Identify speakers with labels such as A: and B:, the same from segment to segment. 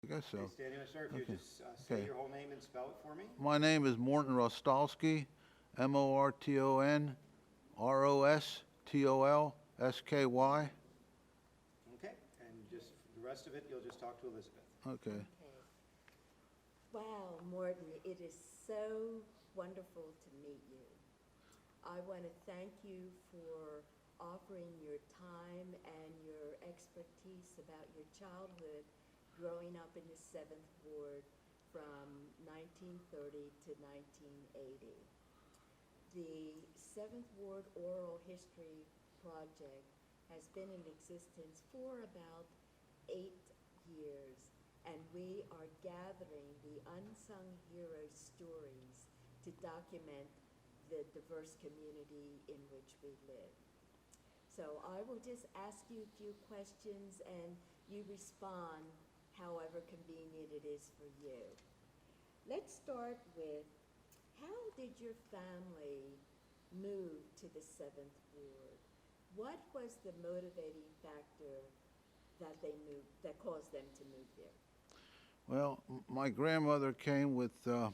A: I guess so.
B: Okay, standing on, sir, if you
A: Okay.
B: just say
A: Okay.
B: your whole name and spell it for me.
A: My name is Morton Rostolsky, Mortonrostolsky.
B: Okay, and just the rest of it, you'll just talk to Elizabeth.
A: Okay.
C: Okay. Wow, Morton, it is so wonderful to meet you. I want to thank you for offering your time and your expertise about your childhood growing up in the 7th Ward from 1930 to 1980. The 7th Ward Oral History Project has been in existence for about 8 years, and we are gathering the unsung hero stories to document the diverse community in which we live. So I will just ask you a few questions and you respond however convenient it is for you. Let's start with, how did your family move to the 7th Ward? What was the motivating factor that they moved, that caused them to move there?
A: Well, my grandmother came with a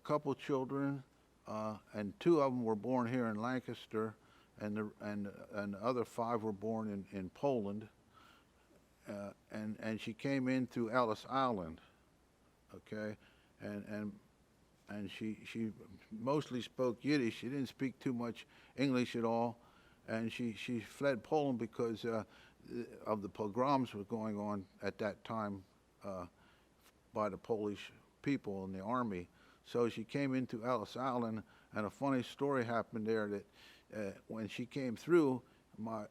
A: couple children, and two of them were born here in Lancaster, and the other five were born in Poland. And she came in through Ellis Island, okay, and she mostly spoke Yiddish. She didn't speak too much English at all, and she fled Poland because of the pogroms were going on at that time by the Polish people in the army. So she came into Ellis Island, and a funny story happened there that when she came through, my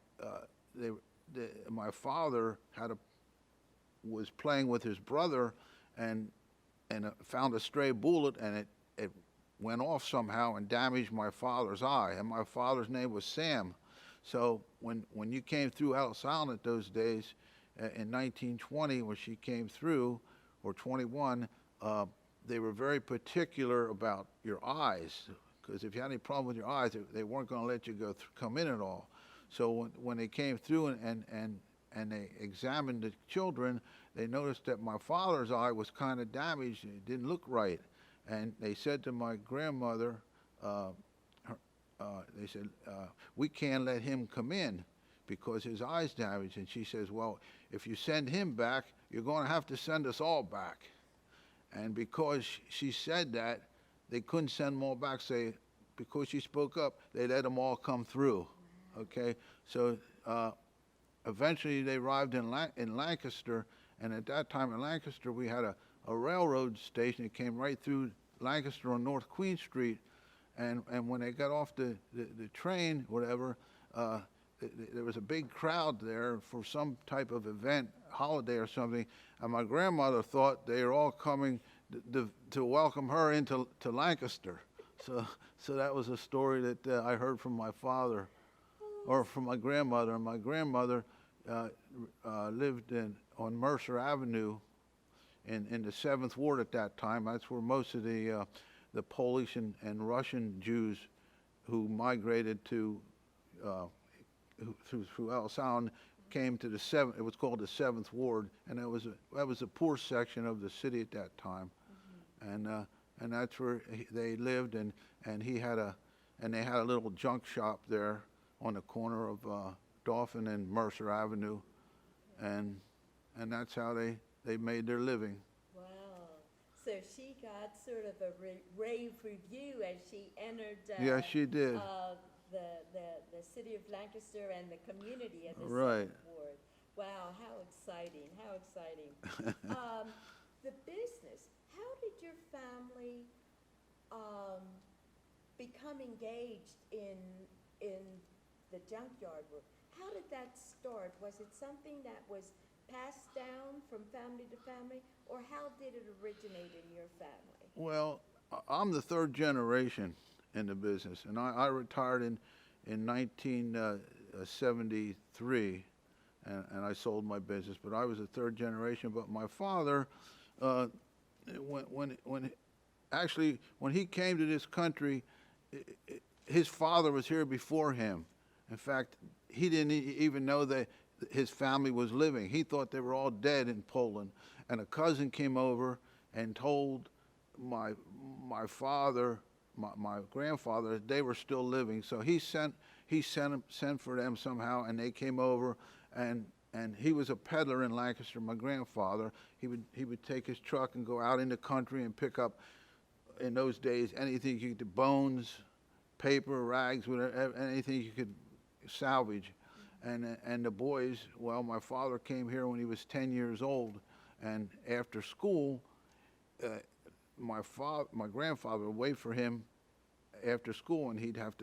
A: father was playing with his brother, and found a stray bullet, and it went off somehow and damaged my father's eye. And my father's name was Sam. So when you came through Ellis Island those days, in 1920, when she came through, or 21, they were very particular about your eyes, because if you had any problem with your eyes, they weren't going to let you come in at all. So when they came through and they examined the children, they noticed that my father's eye was kind of damaged and it didn't look right. And they said to my grandmother, they said, we can't let him come in because his eye's damaged. And she says, well, if you send him back, you're going to have to send us all back. And because she said that, they couldn't send them all back. Say, because she spoke up, they let them all come through. Okay, so eventually they arrived in Lancaster, and at that time in Lancaster we had a railroad station that came right through Lancaster on North Queen Street, and when they got off the train, whatever, there was a big crowd there for some type of event, holiday or something, and my grandmother thought they were all coming to welcome her into Lancaster. So that was a story that I heard from my father, or from my grandmother. And my grandmother lived on Mercer Avenue in the 7th Ward at that time. That's where most of the Polish and Russian Jews who migrated to through Ellis Island came to the 7th. It was called the 7th Ward, and that was a poor section of the city at that time. Mm-hmm. And that's where they lived, and they had a little junk shop there on the corner of Dauphin and Mercer Avenue, and that's how they made their living.
C: Wow. So she got sort of a rave review as she entered
A: Yeah, she did.
C: The city of Lancaster and the community of the
A: Right.
C: 7th Ward. Wow, how exciting, how exciting. The business, how did your family become engaged in the junkyard work? How did that start? Was it something that was passed down from family to family, or how did it originate in your family?
A: Well, I'm the third generation in the business, and I retired in 1973, and I sold my business. But I was a third generation. But my father, when he came to this country, his father was here before him. In fact, he didn't even know that his family was living. He thought they were all dead in Poland, and a cousin came over and told my father, my grandfather, that they were still living. So he sent for them somehow, and they came over, and he was a peddler in Lancaster. My grandfather, he would take his truck and go out in the country and pick up, in those days, anything you could, bones, paper, rags, whatever, anything you could salvage. And the boys, well, my father came here when he was 10 years old, and after school, my grandfather would wait for him after school, and he'd have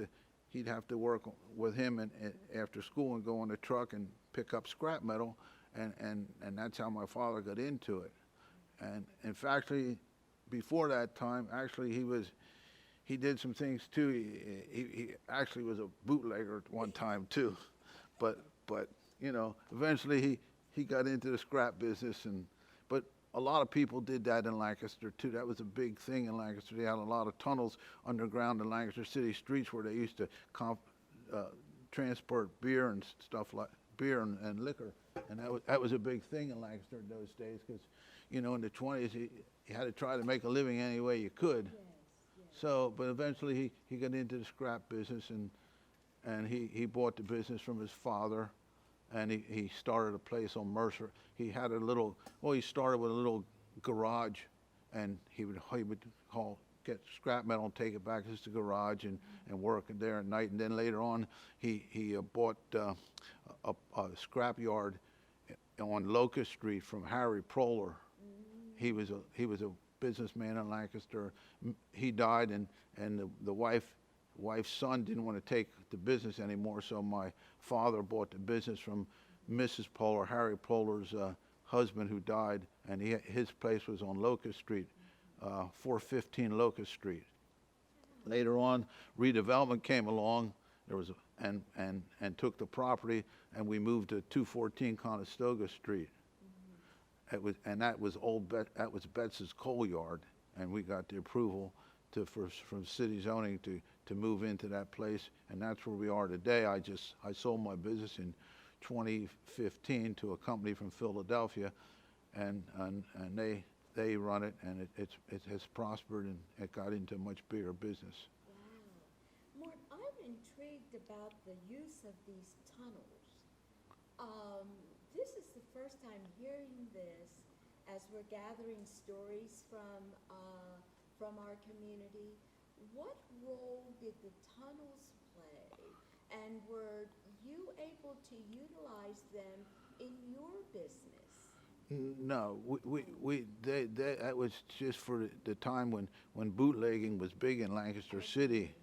A: to work with him and after school and go on the truck and pick up scrap metal, and that's how my father got into it. And in fact, before that time, actually he did some things too. He actually was a bootlegger at one time too, but you know, eventually he got into the scrap business. But a lot of people did that in Lancaster too. That was a big thing in Lancaster. They had a lot of tunnels underground in Lancaster city streets where they used to transport beer and stuff like beer and liquor, and that was a big thing in Lancaster in those days, because you know, in the 20s you had to try to make a living any way you could.
C: Yes, yes.
A: So, but eventually he got into the scrap business, and he bought the business from his father, and he started a place on Mercer. He had he started with a little garage, and he would get scrap metal and take it back to the garage and work in there at night. And then later on, he bought a scrap yard on Locust Street from Harry Proler. He was a businessman in Lancaster. He died, and the wife's son didn't want to take the business anymore, so my father bought the business from Mrs. Poler, Harry Poler's husband, who died, and his place was on Locust Street, 415 Locust Street. Later on, redevelopment came along. There was and took the property, and we moved to 214 Conestoga Street. That was Betts's coal yard, and we got the approval from city zoning to move into that place, and that's where we are today. I sold my business in 2015 to a company from Philadelphia, and they run it, and it has prospered, and it got into a much bigger business.
C: Wow. Mort, I'm intrigued about the use of these tunnels. This is the first time hearing this as we're gathering stories from our community. What role did the tunnels play, and were you able to utilize them in your business?
A: No, that was just for the time when bootlegging was big in Lancaster City.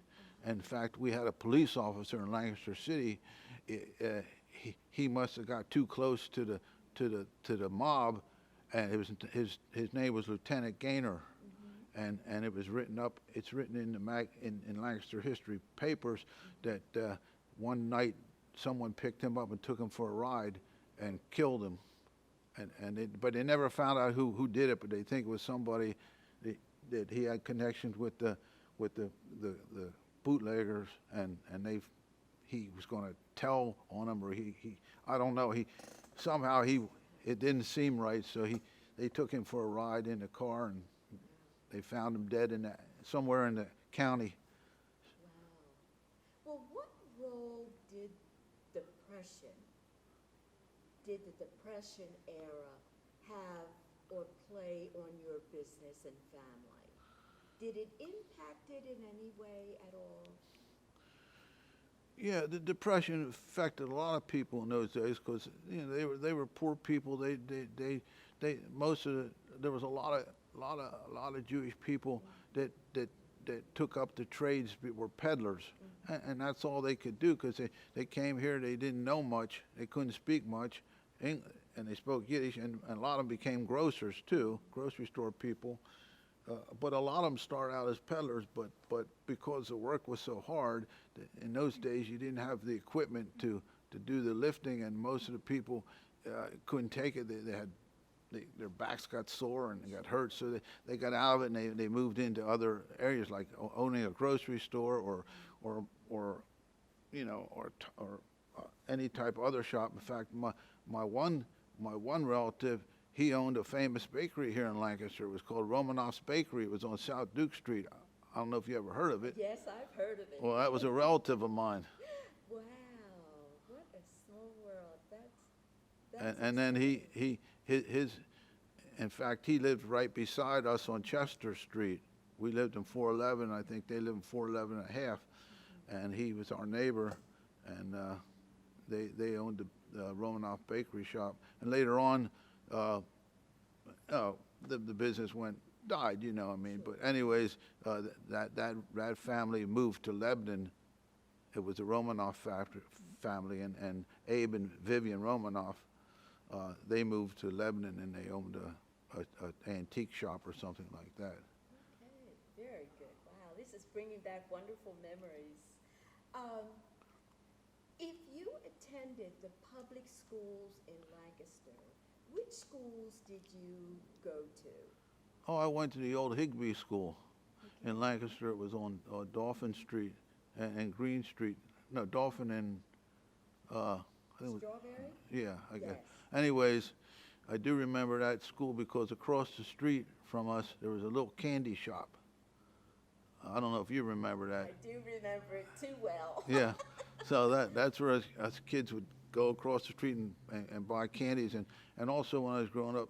A: In fact, we had a police officer in Lancaster City. He must have got too close to the mob, and his name was Lieutenant Gaynor, and it was written up. It's written in Lancaster history papers that one night someone picked him up and took him for a ride and killed him, but they never found out who did it. But they think it was somebody that he had connections with the bootleggers, and he was going to tell on them, or I don't know. It didn't seem right, so they took him for a ride in the car, and they found him dead somewhere in the county.
C: Wow. Well, what role did the Depression era have or play on your business and family? Did it impact it in any way at all?
A: Yeah, the Depression affected a lot of people in those days, because they were poor people. There was a lot of Jewish people that took up the trades, were peddlers, and that's all they could do, because they came here. They didn't know much. They couldn't speak much, and they spoke Yiddish, and a lot of them became grocers too, grocery store people. But a lot of them started out as peddlers, but because the work was so hard, in those days you didn't have the equipment to do the lifting, and most of the people couldn't take it. Their backs got sore and they got hurt, so they got out of it, and they moved into other areas, like owning a grocery store or any type of other shop. In fact, my one relative, he owned a famous bakery here in Lancaster. It was called Romanoff's Bakery. It was on South Duke Street. I don't know if you ever heard of it.
C: Yes, I've heard of it.
A: Well, that was a relative of mine.
C: Wow, what a small world. That's
A: And then his, in fact, he lived right beside us on Chester Street. We lived in 411. I think they lived in 411 and a half. And he was our neighbor, and they owned the Romanoff Bakery shop. And later on, the business died, you know. I mean, but anyways, that family moved to Lebanon. It was the Romanoff family, and Abe and Vivian Romanoff. They moved to Lebanon, and they owned a antique shop or something like that.
C: okay. Very good. Wow, this is bringing back wonderful memories. If you attended the public schools in Lancaster, which schools did you go to?
A: Oh, I went to the old Higbee School in Lancaster. It was on Dauphin Street and Green Street. No, Dauphin and I think it was,
C: Strawberry?
A: yeah, I guess.
C: Yes.
A: Anyways, I do remember that school because across the street from us there was a little candy shop. I don't know if you remember that.
C: I do remember it too well.
A: Yeah, so that's where us kids would go across the street and buy candies, and also when I was growing up,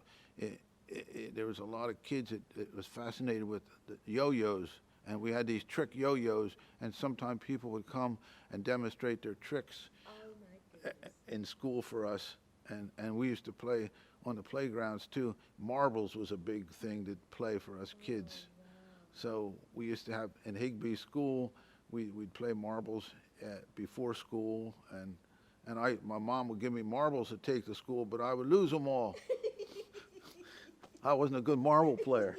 A: there was a lot of kids that was fascinated with the yo-yos, and we had these trick yo-yos, and sometimes people would come and demonstrate their tricks
C: Oh, my goodness.
A: in school for us, and we used to play on the playgrounds too. Marbles was a big thing to play for us kids. So we used to have, in Higbee School, we'd play marbles before school, and my mom would give me marbles to take to school, but I would lose them all. I wasn't a good marble player.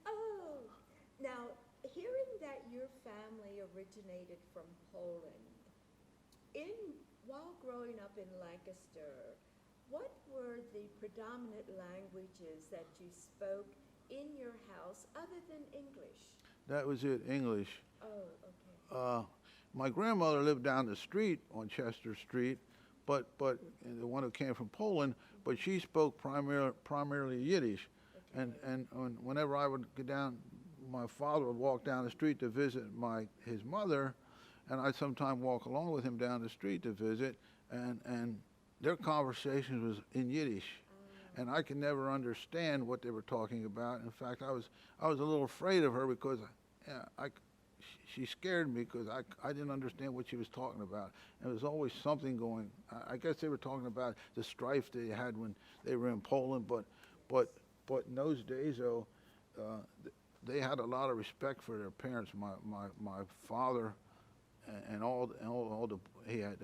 C: Oh, now, hearing that your family originated from Poland, while growing up in Lancaster, what were the predominant languages that you spoke in your house other than English?
A: That was it, English.
C: Oh, okay.
A: My grandmother lived down the street on Chester Street, but the one who came from Poland, but she spoke primarily Yiddish.
C: Okay.
A: And whenever I would go down, my father would walk down the street to visit his mother, and I'd sometimes walk along with him down the street to visit, and their conversation was in Yiddish. And I could never understand what they were talking about. In fact, I was a little afraid of her because she scared me because I didn't understand what she was talking about. And there was always something going. I guess they were talking about the strife they had when they were in Poland. But in those days, though, they had a lot of respect for their parents. My father and all the he had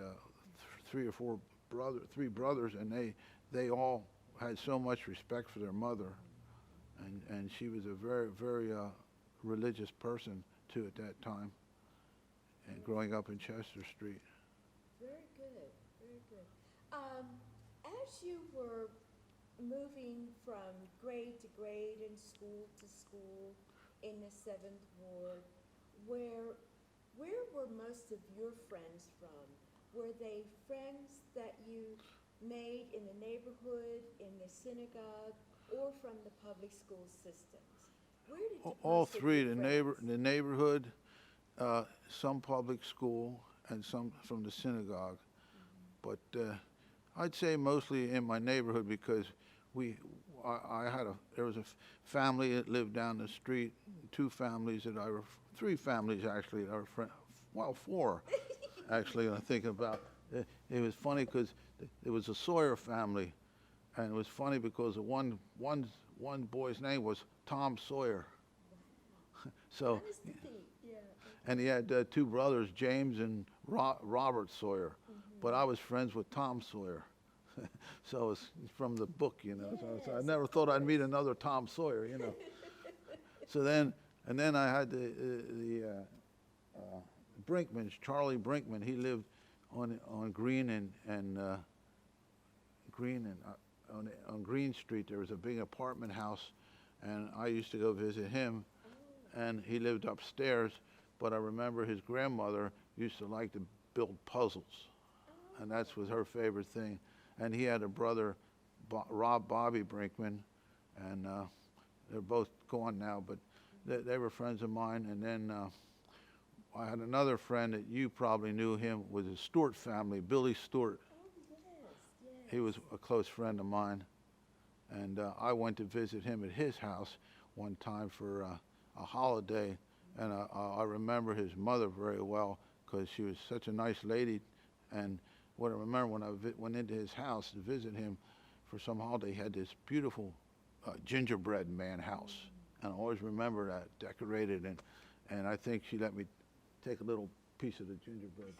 A: three brothers, and they all had so much respect for their mother, and she was a very, very religious person too at that time, and growing up in Chester Street.
C: Very good, very good. As you were moving from grade to grade and school to school in the 7th Ward, where were most of your friends from? Were they friends that you made in the neighborhood, in the synagogue, or from the public school systems? Where did you
A: All
C: most of
A: three,
C: your
A: the
C: friends-
A: neighborhood, some public school, and some from the synagogue. But I'd say mostly in my neighborhood because there was a family that lived down the street, three families actually that I were friends. Well, four, actually, when I think about it. It was funny because it was a Sawyer family, and it was funny because one boy's name was Tom Sawyer. So,
C: That is the feat, yeah.
A: and he had two brothers, James and Robert Sawyer. But I was friends with Tom Sawyer. So it's from the book, you know. So I
C: Yes,
A: never
C: of
A: thought I'd meet
C: course.
A: another Tom Sawyer, you know. So then I had the Brinkmans, Charlie Brinkman. He lived on Green and on Green Street. There was a big apartment house, and I used to go visit him. And he lived upstairs. But I remember his grandmother used to like to build puzzles. and that's was her favorite thing. And he had a brother, Rob Bobby Brinkman, and they're both gone now, but they were friends of mine. And then I had another friend that you probably knew him, was the Stewart family, Billy Stewart.
C: Oh, yes, yes.
A: He was a close friend of mine, and I went to visit him at his house one time for a holiday, and I remember his mother very well because she was such a nice lady. And what I remember when I went into his house to visit him for some holiday, he had this beautiful gingerbread man house, and I always remember that, decorated, and I think she let me take a little piece of the gingerbread.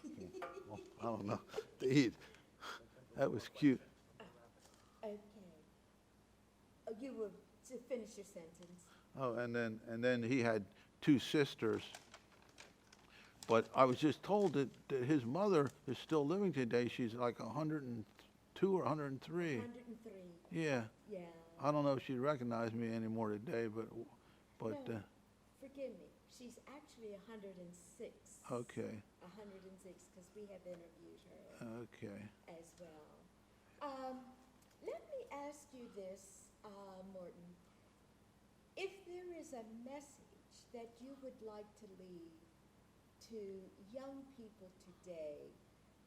A: Well, I don't know, to eat. That was cute.
C: Okay. Oh, you were to finish your sentence.
A: Oh, and then he had two sisters. But I was just told that his mother is still living today. She's like 102 or 103.
C: 103.
A: Yeah.
C: Yeah.
A: I don't know if she'd recognize me anymore today, but
C: No, forgive me. She's actually 106.
A: okay.
C: 106, because we have interviewed her
A: Okay.
C: as well. Let me ask you this, Morton. If there is a message that you would like to leave to young people today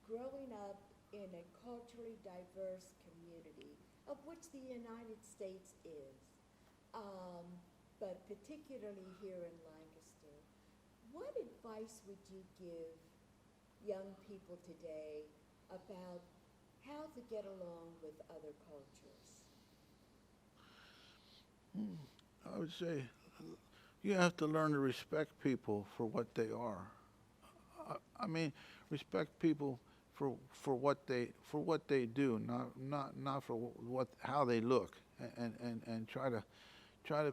C: growing up in a culturally diverse community, of which the United States is, but particularly here in Lancaster, what advice would you give young people today about how to get along with other cultures?
A: I would say you have to learn to respect people for what they are. I mean, respect people for what they do, not for how they look, and try to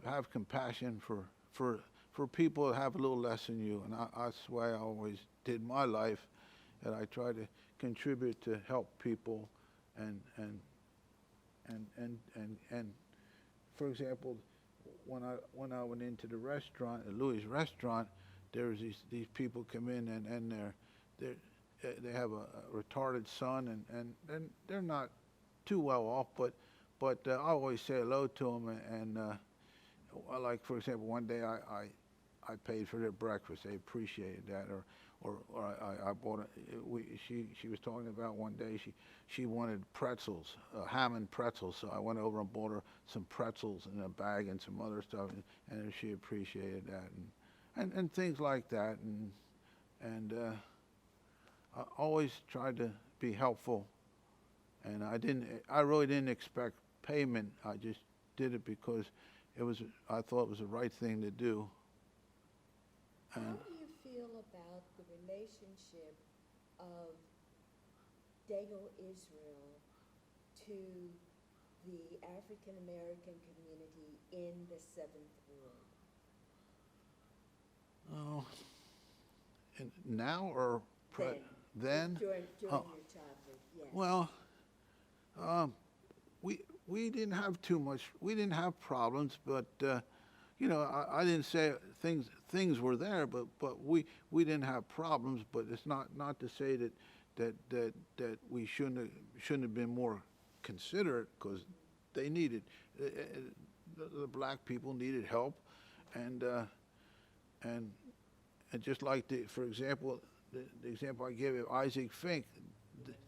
A: have compassion for people that have a little less than you. And that's the way I always did my life, that I try to contribute to help people, and for example, when I went into the restaurant, at Louis' restaurant, there was these people come in, and they have a retarded son, and they're not too well off, but I always say hello to them, and like, for example, one day I paid for their breakfast. They appreciated that. Or I bought she was talking about one day she wanted pretzels, ham and pretzels, so I went over and bought her some pretzels in a bag and some other stuff, and she appreciated that, and things like that, and I always tried to be helpful, and I really didn't expect payment. I just did it because I thought it was the right thing to do.
C: How do you feel about the relationship of Dago Israel to the African American community in the Seventh Ward?
A: Oh, and now or then?
C: During
A: Oh.
C: your childhood, yes.
A: Well, we didn't have too much. We didn't have problems, but I didn't say things were there, but we didn't have problems. But it's not to say that we shouldn't have been more considerate, because they needed the black people needed help, and just like for example, the example I gave of Isaac Fink,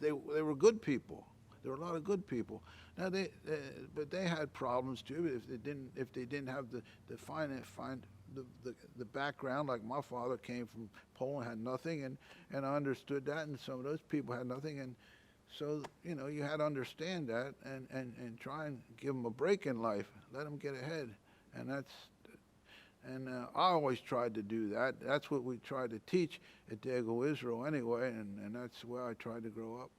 A: they were good people. There were a lot of good people. Now but they had problems too. If they didn't have the background, like my father came from Poland, had nothing, and I understood that, and some of those people had nothing, and so you had to understand that, and try and give them a break in life, let them get ahead, and I always tried to do that. That's what we tried to teach at Dago Israel anyway, and that's where I tried to grow up.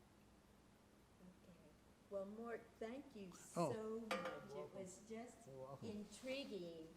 C: Well, Mort, thank you
A: Oh.
C: so much. It was just intriguing